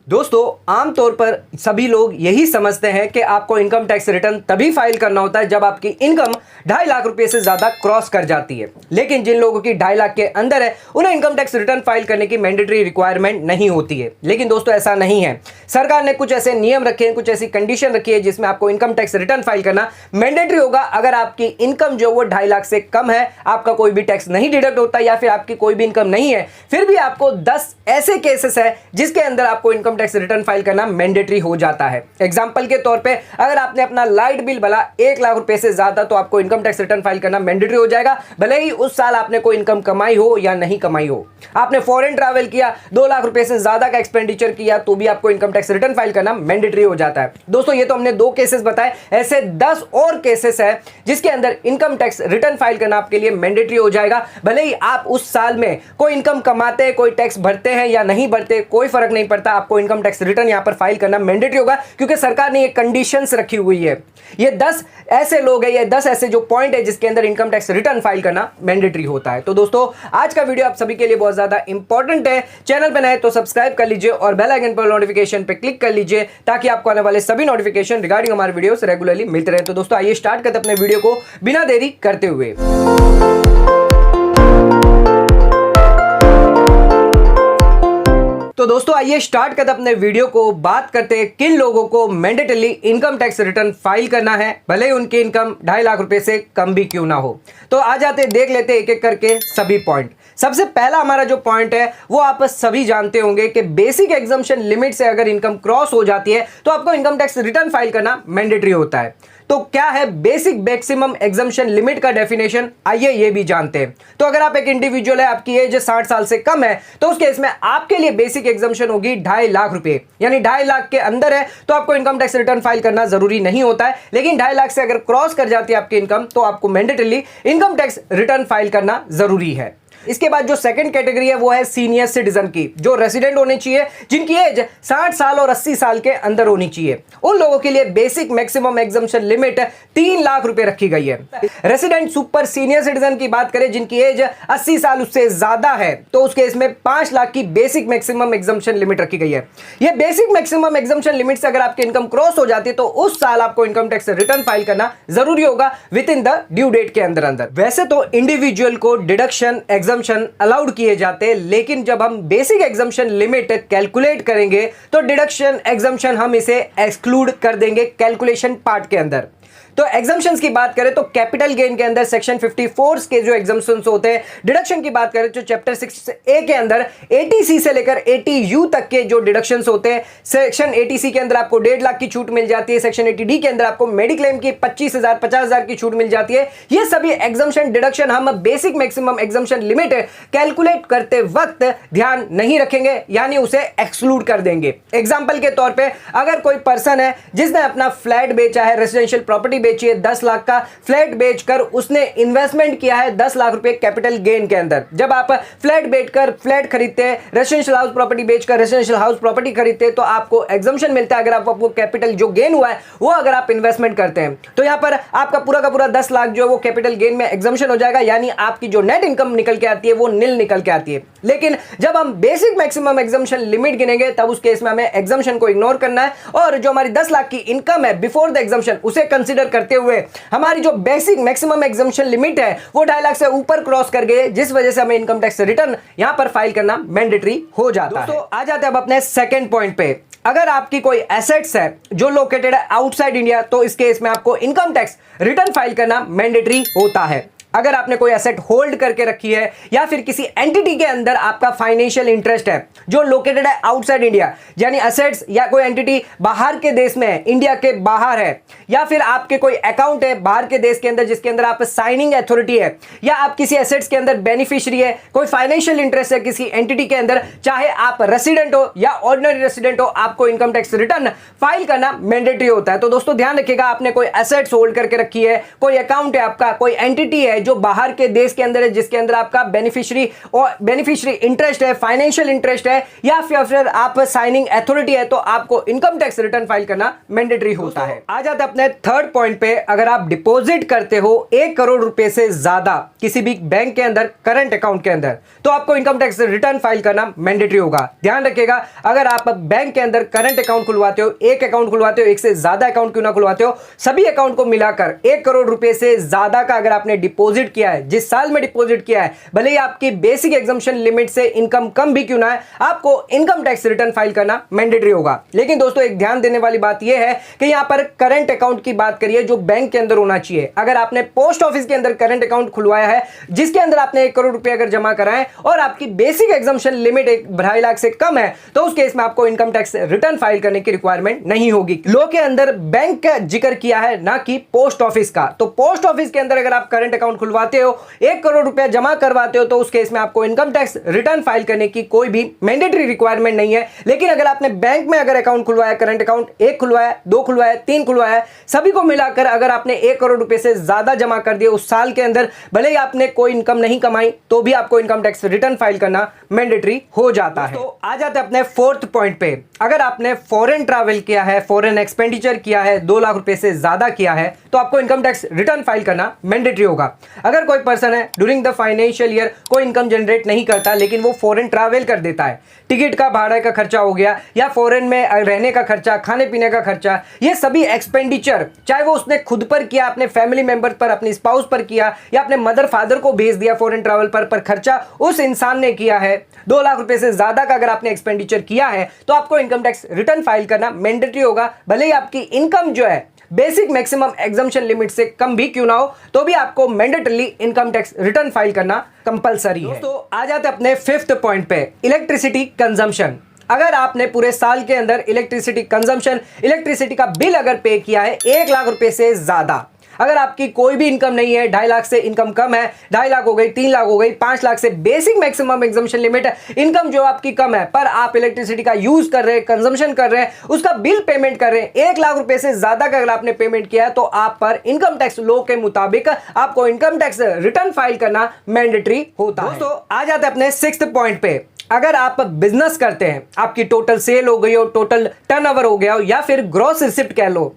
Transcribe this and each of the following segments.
दोस्तों आमतौर पर सभी लोग यही समझते हैं कि आपको इनकम टैक्स रिटर्न तभी फाइल करना होता है जब आपकी इनकम 2.5 लाख रुपए से ज्यादा क्रॉस कर जाती है। लेकिन जिन लोगों की 2.5 लाख के अंदर है उन्हें इनकम टैक्स रिटर्न फाइल करने की मैंडेटरी रिक्वायरमेंट नहीं होती है। लेकिन दोस्तों ऐसा नहीं है। सरकार ने कुछ ऐसे नियम रखे हैं, कुछ ऐसी कंडीशन रखी है जिसमें आपको इनकम टैक्स रिटर्न फाइल करना मैंडेटरी होगा। अगर आपकी इनकम जो वो 2.5 लाख से कम है, आपका कोई भी टैक्स नहीं डिडक्ट होता या फिर आपकी कोई भी इनकम नहीं है, फिर भी आपको 10 ऐसे केसेस है जिसके अंदर आपको इनकम टैक्स रिटर्न फाइल करना मैंडेटरी हो जाता है। एग्जांपल के तौर पे अगर आपने अपना लाइट बिल भला 1 लाख रुपए से ज्यादा तो आपको इनकम टैक्स रिटर्न फाइल करना मैंडेटरी हो जाएगा, भले ही उस साल आपने कोई इनकम कमाई हो या नहीं कमाई हो। आपने फॉरेन ट्रैवल किया, 2 लाख रुपए से ज्यादा का एक्सपेंडिचर किया तो भी आपको इनकम टैक्स रिटर्न फाइल करना मैंडेटरी हो जाता है। दोस्तों ये तो हमने 2 केसेस बताए, ऐसे 10 और केसेस है जिसके अंदर इनकम टैक्स रिटर्न फाइल करना आपके लिए मैंडेटरी हो जाएगा। भले ही आप उस साल में कोई इनकम कमाते हैं, कोई टैक्स भरते हैं या नहीं भरते, कोई फर्क नहीं पड़ता, आपको इनकम टैक्स रिटर्न यहां पर फाइल करना मैंडेटरी होगा क्योंकि सरकार ने ये कंडीशंस रखी हुई है। ये 10 ऐसे लोग हैं, ये 10 ऐसे जो पॉइंट है जिसके अंदर इनकम टैक्स रिटर्न फाइल करना मैंडेटरी होता है। तो दोस्तों आज का वीडियो आप सभी के लिए बहुत ज्यादा इंपॉर्टेंट है। चैनल पर नए तो सब्सक्राइब कर लीजिए और बेल आइकन पर नोटिफिकेशन पे क्लिक कर लीजिए ताकि आपको आने वाले सभी नोटिफिकेशन रिगार्डिंग हमारे वीडियोस रेगुलरली मिलते रहे। तो दोस्तों आइए स्टार्ट करते अपने वीडियो को बिना देरी करते हुए। तो दोस्तों आइए स्टार्ट करते अपने वीडियो को। बात करते हैं किन लोगों को mandatory income tax return file करना है, भले ही उनकी इनकम 2.5 लाख रुपए से कम भी क्यों ना हो। तो आ जाते देख लेते एक एक करके सभी पॉइंट। सबसे पहला हमारा जो पॉइंट है वो आप सभी जानते होंगे कि बेसिक एग्जम्पशन लिमिट से अगर इनकम क्रॉस हो जाती है तो आपको इनकम टैक्स रिटर्न फाइल करना मैंडेटरी होता है। तो क्या है बेसिक मैक्सिमम एग्जम्पशन लिमिट का डेफिनेशन, आइए ये भी जानते हैं। तो अगर आप एक इंडिविजुअल है, आपकी एज 60 साल से कम है, तो उस केस में आपके लिए बेसिक एग्जम्पशन होगी 2.5 लाख रुपए, यानी 2.5 लाख के अंदर है तो आपको इनकम टैक्स रिटर्न फाइल करना जरूरी नहीं होता है। लेकिन 2.5 लाख से अगर क्रॉस कर जाती है आपकी इनकम तो आपको mandatory income tax return file करना जरूरी है। इसके बाद जो सेकंड कैटेगरी है वो है सीनियर सिटीजन की, जो रेसिडेंट होने चाहिए, जिनकी एज 60 साल और 80 साल के अंदर होनी चाहिए। उन लोगों के लिए basic maximum exemption limit 3 lakh रुपए रखी गई है। रेसिडेंट सुपर सीनियर सिटीजन की बात करें जिनकी एज 80 साल उससे ज्यादा है तो उस केस में 5 लाख की बेसिक मैक्सिमम एग्जम्पशन लिमिट रखी गई है। यह बेसिक मैक्सिमम एग्जम्पशन लिमिट से अगर आपकी इनकम क्रॉस हो जाती है तो उस साल आपको इनकम टैक्स रिटर्न फाइल करना जरूरी होगा within the due date के अंदर। वैसे तो इंडिविजुअल को डिडक्शन अलाउड किए जाते हैं, लेकिन जब हम बेसिक एग्जम्पशन लिमिट कैलकुलेट करेंगे तो डिडक्शन एग्जम्पशन हम इसे एक्सक्लूड कर देंगे कैलकुलेशन पार्ट के अंदर। तो एग्जम्पशंस की बात करें तो कैपिटल गेन के अंदर सेक्शन 54 के जो एग्जम्पशंस होते हैं, डिडक्शन की बात करें तो चैप्टर 6A के अंदर 80C से लेकर 80U तक के जो डिडक्शंस होते हैं, सेक्शन 80C के अंदर आपको 1.5 लाख की छूट मिल जाती है, सेक्शन 80D के अंदर आपको मेडिक्लेम की 25,000 50,000 की छूट मिल जाती है। ये सभी एग्जम्पशन डिडक्शन हम basic maximum exemption limit calculate करते वक्त ध्यान नहीं रखेंगे, यानी उसे एक्सक्लूड कर देंगे। एग्जाम्पल के तौर पर अगर कोई पर्सन है जिसने अपना फ्लैट बेचा है, रेजिडेंशियल प्रॉपर्टी बेची है, 10 लाख का फ्लैट बेचकर उसने इन्वेस्टमेंट किया है 10 लाख रुपए कैपिटल गेन के अंदर। जब आप फ्लैट बेचकर फ्लैट खरीदते हैं, रेजिडेंशियल हाउस प्रॉपर्टी बेचकर रेजिडेंशियल हाउस प्रॉपर्टी खरीदते हैं तो आपको एग्जम्पशन मिलता है अगर आपको कैपिटल जो गेन हुआ है वो अगर आप इन्वेस्टमेंट करते हैं तो यहां पर आपका पूरा का पूरा 10 लाख जो है वो कैपिटल गेन में एग्जम्पशन हो जाएगा, यानी आपकी जो नेट इनकम निकल के आती है वो निल निकल के आती है। लेकिन जब हम बेसिक मैक्सिमम एग्जम्पशन लिमिट गिनेंगे तब उस केस में हमें एग्जम्पशन को इग्नोर करना है और जो हमारी 10 लाख की इनकम है बिफोर द एग्जम्पशन उसे कंसीडर करते हुए हमारी जो बेसिक मैक्सिमम एग्जम्पशन लिमिट है वो 2.5 लाख से ऊपर क्रॉस कर गए, जिस वजह से हमें इनकम टैक्स रिटर्न यहां पर फाइल करना मैंडेटरी हो जाता है। दोस्तों आ जाते हैं अब अपने सेकंड पॉइंट पे। अगर आपकी कोई एसेट्स है जो लोकेटेड है आउटसाइड इंडिया तो इस केस में आपको इनकम टैक्स रिटर्न फाइल करना मैंडेटरी होता है। अगर आपने कोई एसेट होल्ड करके रखी है या फिर किसी एंटिटी के अंदर आपका फाइनेंशियल इंटरेस्ट है जो लोकेटेड है आउटसाइड इंडिया, यानी एसेट्स या कोई एंटिटी बाहर के देश में है, इंडिया के बाहर है, या फिर आपके कोई अकाउंट है बाहर के देश के अंदर जिसके अंदर आप साइनिंग अथॉरिटी है, या आप किसी एसेट्स के अंदर बेनिफिशियरी है, कोई फाइनेंशियल इंटरेस्ट है किसी एंटिटी के अंदर, चाहे आप रेसिडेंट हो या ऑर्डिनरी रेसिडेंट हो, आपको इनकम टैक्स रिटर्न फाइल करना मैंडेटरी होता है। तो दोस्तों ध्यान रखिएगा, आपने कोई एसेट्स होल्ड करके रखी है, कोई अकाउंट है आपका, कोई एंटिटी है जो बाहर के देश के अंदर है, जिसके अंदर आपका बेनिफिशियरी इंटरेस्ट है, फाइनेंशियल इंटरेस्ट है, या फिर आप साइनिंग अथॉरिटी है, तो आपको इनकम टैक्स रिटर्न फाइल करना मैंडेटरी होता है। आ जाते हैं अपने थर्ड पॉइंट पे। अगर आप डिपॉजिट करते हो 1 करोड़ रुपए से ज्यादा किसी भी बैंक के अंदर, करंट अकाउंट के अंदर, तो आपको इनकम टैक्स रिटर्न फाइल करना मैंडेटरी होगा। ध्यान रखिएगा, अगर आप बैंक के अंदर करंट अकाउंट खुलवाते हो, एक अकाउंट खुलवाते हो, एक से ज्यादा अकाउंट क्यों ना खुलवाते हो, सभी अकाउंट को मिलाकर 1 करोड़ रुपए से ज्यादा का अगर आपने डिपॉजिट किया है, जिस साल में डिपॉजिट किया है, भले ही आपकी बेसिक एग्जम्पशन लिमिट से इनकम कम भी क्यों ना है, आपको इनकम टैक्स रिटर्न फाइल करना मैंडेटरी होगा। लेकिन दोस्तों एक ध्यान देने वाली बात यह है कि यहां पर करंट अकाउंट की बात करिए जो बैंक के अंदर होना चाहिए। अगर आपने पोस्ट ऑफिस के अंदर करंट अकाउंट खुलवाया है, जिसके अंदर आपने 1 करोड़ रुपए अगर जमा कराएं और आपकी बेसिक एग्जम्पशन लिमिट 2.5 लाख से कम है, तो उस केस में आपको इनकम टैक्स रिटर्न फाइल करने की रिक्वायरमेंट नहीं होगी। लॉ के अंदर बैंक का जिक्र किया है, ना कि पोस्ट ऑफिस का। तो पोस्ट ऑफिस के अंदर अगर आप करंट अकाउंट खुलवाते हो, 1 करोड़ रुपया जमा करवाते हो, तो उस केस में आपको इनकम टैक्स रिटर्न फाइल करने की कोई भी मैंडेटरी रिक्वायरमेंट नहीं है। लेकिन अगर आपने बैंक में अगर अकाउंट खुलवाया, करंट अकाउंट 1 खुलवाया, 2 खुलवाया, 3 खुलवाया, सभी को मिलाकर अगर आपने 1 करोड़ रुपए से ज्यादा जमा कर दिए उस साल के अंदर, भले ही आपने कोई इनकम नहीं कमाई, तो भी आपको इनकम टैक्स रिटर्न फाइल करना मैंडेटरी हो जाता है। तो आ जाते हैं अपने फोर्थ पॉइंट पे। अगर आपने फॉरेन ट्रैवल किया है, फॉरेन एक्सपेंडिचर किया है, 2 लाख रुपए से ज्यादा किया है, तो आपको इनकम टैक्स रिटर्न फाइल करना मैंडेटरी होगा। अगर कोई पर्सन है ड्यूरिंग द फाइनेंशियल ईयर कोई इनकम जनरेट नहीं करता, लेकिन वो फॉरेन ट्रैवल कर देता है, टिकट का भाड़ा का खर्चा हो गया, या फॉरेन में रहने का खर्चा, खाने पीने का खर्चा, ये सभी एक्सपेंडिचर चाहे वो उसने खुद पर किया, अपने फैमिली मेंबर पर, अपनी स्पाउस पर किया, या अपने मदर फादर को भेज दिया फॉरेन ट्रैवल पर खर्चा उस इंसान ने किया है, 2 लाख रुपए से ज्यादा का अगर आपने एक्सपेंडिचर किया है, तो आपको इनकम टैक्स रिटर्न फाइल करना मैंडेटरी होगा। भले ही आपकी इनकम जो है बेसिक मैक्सिमम एग्जम्पशन लिमिट से कम भी क्यों ना हो, तो भी आपको mandatorily income tax return file करना कंपलसरी है। तो आ जाते अपने फिफ्थ पॉइंट पे, इलेक्ट्रिसिटी कंजम्पशन। अगर आपने पूरे साल के अंदर इलेक्ट्रिसिटी कंजम्पशन, इलेक्ट्रिसिटी का बिल अगर पे किया है 1 लाख रुपए से ज्यादा, अगर आपकी कोई भी इनकम नहीं है, 2.5 लाख से इनकम कम है, 2.5 लाख हो गई, 3 लाख हो गई, 5 लाख से बेसिक मैक्सिमम एग्जम्पशन लिमिट है, इनकम जो आपकी कम है, पर आप इलेक्ट्रिसिटी का यूज कर रहे हैं, कंजम्पशन कर रहे हैं, उसका बिल पेमेंट कर रहे हैं, 1 लाख रुपए से ज्यादा का अगर आपने पेमेंट किया है, तो आप पर इनकम टैक्स लॉ के मुताबिक आपको इनकम टैक्स रिटर्न फाइल करना मैंडेटरी होता है। दोस्तों आ जाते हैं अपने 6th पॉइंट पे। अगर आप बिजनेस करते हैं, आपकी टोटल सेल हो गई हो, टोटल टर्नओवर हो गया हो, या फिर ग्रॉस रिसिप्ट कह लो,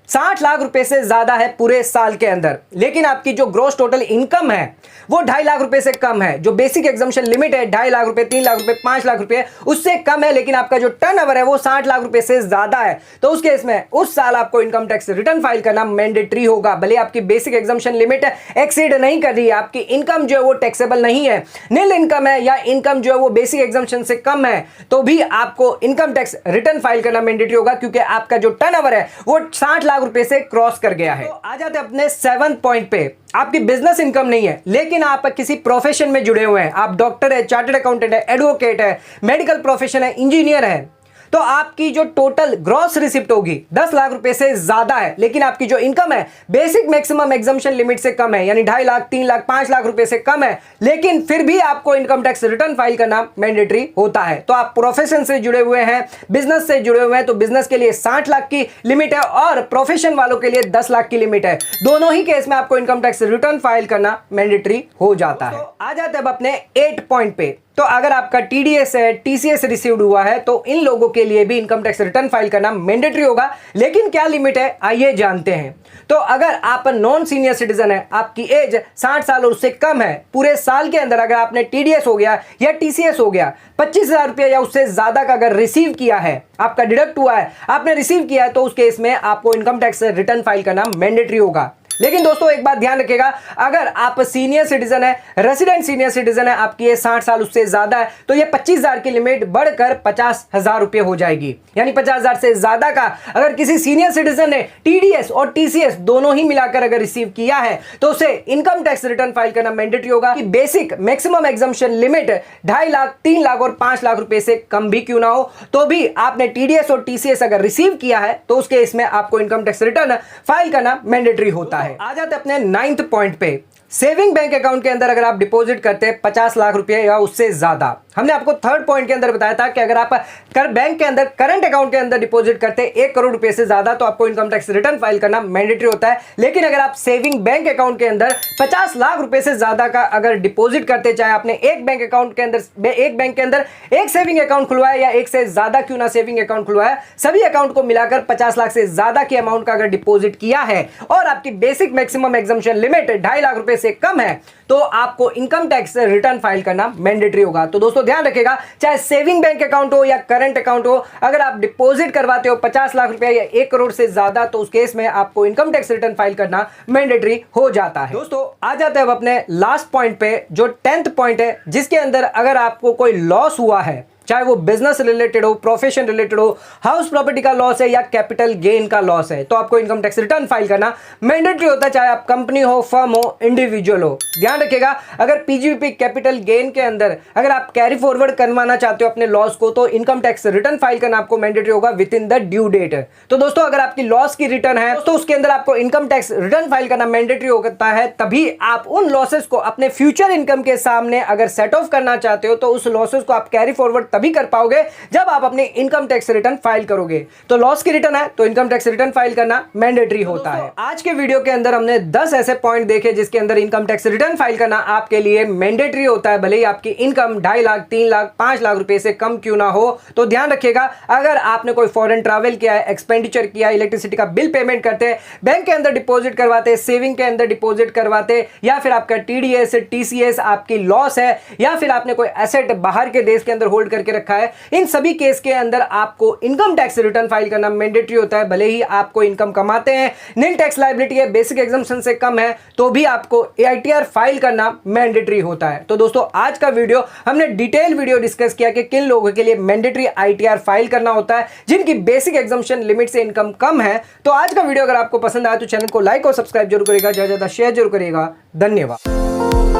60 लाख रुपए से ज्यादा है पूरे साल के अंदर, लेकिन आपकी जो ग्रॉस टोटल इनकम है वो 2.5 लाख रुपए से कम है, जो बेसिक एग्जम्पशन लिमिट है 2.5 लाख रुपए, 3 लाख रुपए, 5 लाख रुपए, उससे कम है, लेकिन आपका जो टर्नओवर है वो 60 लाख रुपए से ज्यादा है, तो उस केस में उस साल आपको इनकम टैक्स रिटर्न फाइल करना मैंडेटरी होगा। भले आपकी बेसिक एग्जम्पशन लिमिट एक्सीड नहीं कर रही है, आपकी इनकम जो है वो टैक्सेबल नहीं है, नील इनकम है, या इनकम जो है वो बेसिक एग्जम्पशन से कम है, तो भी आपको इनकम टैक्स रिटर्न फाइल करना मैंडेटरी होगा, क्योंकि आपका जो टर्नओवर है वो 60 लाख रुपए से क्रॉस कर गया है। तो आ जाते हैं अपने 7th पॉइंट पे। आपकी बिजनेस इनकम नहीं है, लेकिन आप किसी प्रोफेशन में जुड़े हुए हैं, आप डॉक्टर है, चार्टर्ड अकाउंटेंट है, एडवोकेट है, मेडिकल प्रोफेशन है, इंजीनियर है, तो आपकी जो टोटल ग्रॉस रिसिप्ट होगी 10 लाख रुपए से ज्यादा है, लेकिन आपकी जो इनकम है बेसिक मैक्सिमम एग्जम्पशन लिमिट से कम है, यानी 2.5 लाख, 3 लाख, 5 लाख रुपए से कम है, लेकिन फिर भी आपको इनकम टैक्स रिटर्न फाइल करना मैंडेटरी होता है। तो आप प्रोफेशन से जुड़े हुए हैं, बिजनेस से जुड़े हुए हैं, तो बिजनेस के लिए 60 लाख की लिमिट है और प्रोफेशन वालों के लिए 10 लाख की लिमिट है। दोनों ही केस में आपको इनकम टैक्स रिटर्न फाइल करना मैंडेटरी हो जाता है। आ जाते हैं अब अपने 8 पॉइंट पे। तो अगर आपका टीडीएस है, टीसीएस रिसीव्ड हुआ है, तो इन लोगों के लिए भी इनकम टैक्स रिटर्न फाइल करना मैंडेटरी होगा। लेकिन क्या लिमिट है, आइए जानते हैं। तो अगर आप नॉन सीनियर सिटीजन है, आपकी एज 60 साल और उससे कम है, पूरे साल के अंदर अगर आपने टीडीएस हो गया या टीसीएस हो गया 25,000 रुपया या उससे ज्यादा का अगर रिसीव किया है, आपका डिडक्ट हुआ है, आपने रिसीव किया है, तो उस केस में आपको इनकम टैक्स रिटर्न फाइल करना मैंडेटरी होगा। लेकिन दोस्तों एक बात ध्यान रखिएगा, अगर आप सीनियर सिटीजन है, रेसिडेंट सीनियर सिटीजन है, आपकी ये 60 साल उससे ज्यादा है, तो ये 25,000 की लिमिट बढ़कर 50,000 रुपए हो जाएगी। यानी 50,000 से ज्यादा का अगर किसी सीनियर सिटीजन ने टीडीएस और टीसीएस दोनों ही मिलाकर अगर रिसीव किया है, तो उसे इनकम टैक्स रिटर्न फाइल करना मैंडेटरी होगा। कि basic maximum exemption limit 2.5 lakh, 3 lakh और 5 लाख रुपए से कम भी क्यों ना हो, तो भी आपने टीडीएस और टीसीएस अगर रिसीव किया है, तो उसके इसमें आपको इनकम टैक्स रिटर्न फाइल करना मैंडेटरी होता है। आ जाते अपने 9th पॉइंट पे। सेविंग बैंक अकाउंट के अंदर अगर आप डिपॉजिट करते हैं 50 लाख रुपए या उससे ज्यादा, हमने आपको थर्ड पॉइंट के अंदर बताया था कि अगर आप बैंक के अंदर करंट अकाउंट के अंदर डिपॉजिट करते हैं 1 करोड़ रुपए से ज्यादा तो आपको इनकम टैक्स रिटर्न फाइल करना मैंडेटरी होता है। लेकिन अगर आप सेविंग बैंक अकाउंट के अंदर 50 लाख रुपए से ज्यादा का अगर डिपॉजिट करते, चाहे आपने एक बैंक के अंदर एक सेविंग अकाउंट खुलवाया या एक से ज्यादा क्यों ना सेविंग अकाउंट खुलवाया, सभी अकाउंट को मिलाकर 50 लाख से ज्यादा की अमाउंट का अगर डिपॉजिट किया है और आपकी basic maximum exemption limit 2.5 lakh रुपए से कम है तो आपको इनकम टैक्स रिटर्न फाइल करना मैंडेटरी होगा। तो दोस्तों ध्यान रखिएगा, चाहे सेविंग बैंक अकाउंट हो या करंट अकाउंट हो, अगर आप डिपॉजिट करवाते हो 50 लाख रुपए या 1 करोड़ से ज्यादा तो उस केस में आपको इनकम टैक्स रिटर्न फाइल करना मैंडेटरी हो जाता है। दोस्तों आ जाते हैं अब अपने लास्ट पॉइंट पे, जो 10th पॉइंट है, जिसके अंदर अगर आपको कोई लॉस हुआ है, चाहे वो बिजनेस रिलेटेड हो, प्रोफेशन रिलेटेड हो, हाउस प्रॉपर्टी का लॉस है या कैपिटल गेन का लॉस है, तो आपको इनकम टैक्स रिटर्न फाइल करना मैंडेटरी होता है, चाहे आप कंपनी हो, फर्म हो, इंडिविजुअल हो। ध्यान रखिएगा, अगर पीजीबीपी कैपिटल गेन के अंदर अगर आप कैरी फॉरवर्ड करवाना चाहते हो अपने लॉस को तो इनकम टैक्स रिटर्न फाइल करना आपको मैंडेटरी होगा within the due date. तो दोस्तों अगर आपकी लॉस की रिटर्न है तो उसके अंदर आपको इनकम टैक्स रिटर्न फाइल करना मैंडेटरी होता है, तभी आप उन लॉसेस को अपने फ्यूचर इनकम के सामने अगर सेट ऑफ करना चाहते हो तो उस लॉसेस को आप कैरी फॉरवर्ड तभी कर पाओगे जब आप अपने इनकम टैक्स रिटर्न फाइल करोगे। तो लॉस की रिटर्न है तो इनकम टैक्स रिटर्न फाइल करना मैंडेटरी होता है। आज के वीडियो के अंदर हमने 10 ऐसे पॉइंट देखे जिसके अंदर इनकम टैक्स रिटर्न फाइल करना आपके लिए मैंडेटरी होता है, भले ही आपकी इनकम 2.5 लाख, 3 लाख, 5 लाख रुपए से कम क्यों ना हो। तो ध्यान रखिएगा, अगर आपने कोई फॉरेन ट्रैवल किया है, एक्सपेंडिचर किया, इलेक्ट्रिसिटी का बिल पेमेंट करते, बैंक के अंदर डिपॉजिट करवाते, सेविंग के अंदर डिपॉजिट करवाते, या फिर आपका टीडीएस, टीसीएस आपकी लॉस है, या फिर आपने कोई एसेट बाहर के देश के अंदर होल्ड करके रखा है, इन सभी केस के अंदर आपको इनकम टैक्स रिटर्न फाइल करना मैंडेटरी होता है। भले ही आपको इनकम कमाते हैं, नील टैक्स लायबिलिटी है, बेसिक एग्जम्पशन से कम है, तो भी आपको आईटीआर फाइल करना मैंडेटरी होता है। तो दोस्तों आज का वीडियो हमने डिटेल वीडियो डिस्कस किया कि किन लोगों के लिए मैंडेटरी आईटीआर फाइल करना होता है जिनकी बेसिक एग्जम्पशन लिमिट से इनकम कम है। तो आज का वीडियो अगर आपको पसंद आया तो चैनल को लाइक और सब्सक्राइब जरूर करेगा, ज्यादा शेयर जरूर करेगा। धन्यवाद।